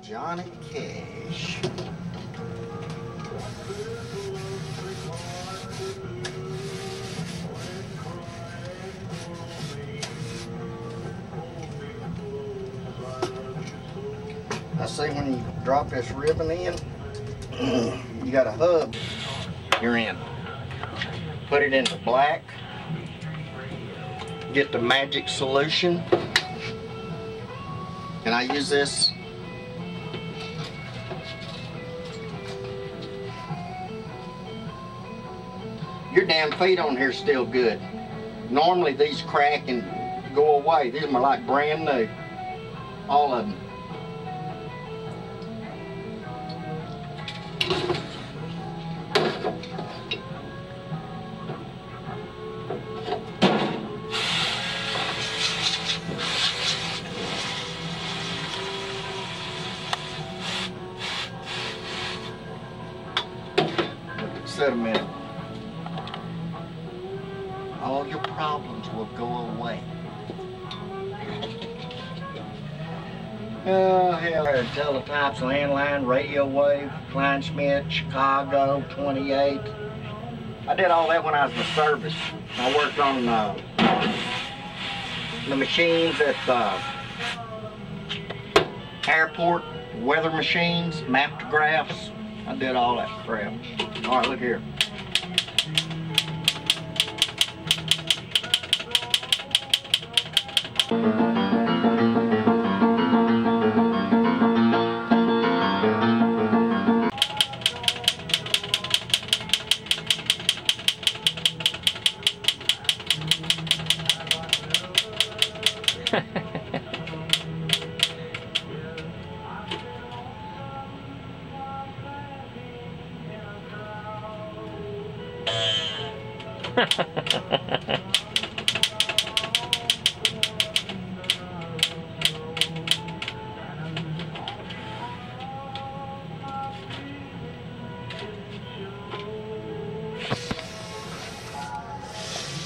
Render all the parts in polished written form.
Johnny Cash. I see when you drop this ribbon in, you got a hub you're in. Put it into black. Get the magic solution. And I use this your damn feet on here still good. Normally these crack and go away. These are like brand new. All of them. Set them in. All your problems will go away. Oh hell, teletypes, landline, radio wave, Kleinschmidt, Chicago, 28. I did all that when I was in the service. I worked on the machines at the airport, weather machines, maptographs. I did all that crap. All right, look here.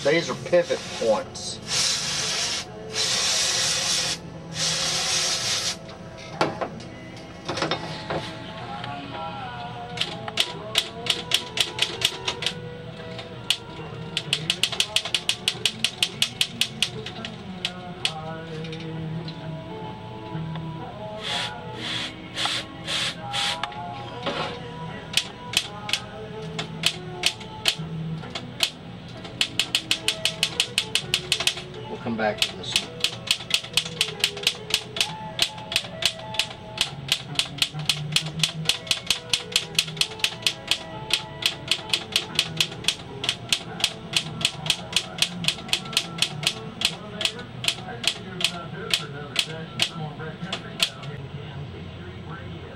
These are pivot points. Come back to this one.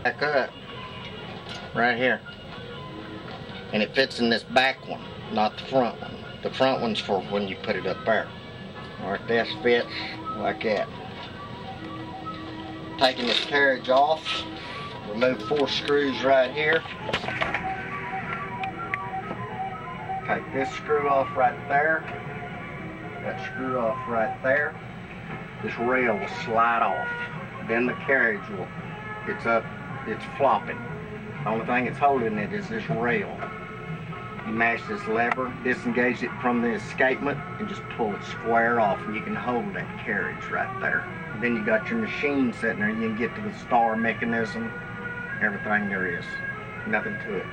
Back up right here, and it fits in this back one, not the front one. The front one's for when you put it up there. Alright, this fits like that. Taking this carriage off, remove 4 screws right here. Take this screw off right there. That screw off right there. This rail will slide off. Then the carriage will, it's flopping. The only thing that's holding it is this rail. You mash this lever, disengage it from the escapement, and just pull it square off, and you can hold that carriage right there. And then you got your machine sitting there, and you can get to the star mechanism, everything there is. Nothing to it.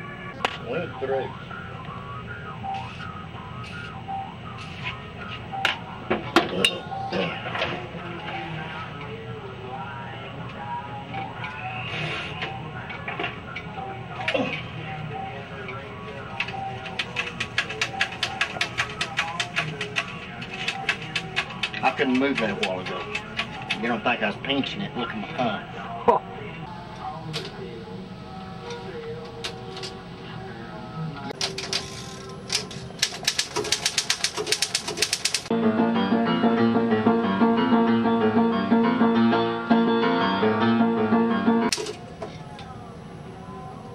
Went through. I couldn't move that a while ago. You don't think I was pinching it? Look at my thumb.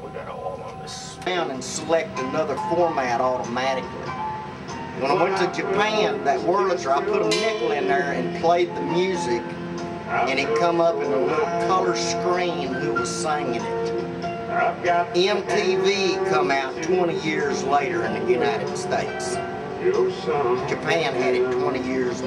We got all on this. Down and select another format automatically. When I went to Japan, that Wurlitzer, I put a nickel in there and played the music and it come up in a little color screen who was singing it. MTV come out 20 years later in the United States. Japan had it 20 years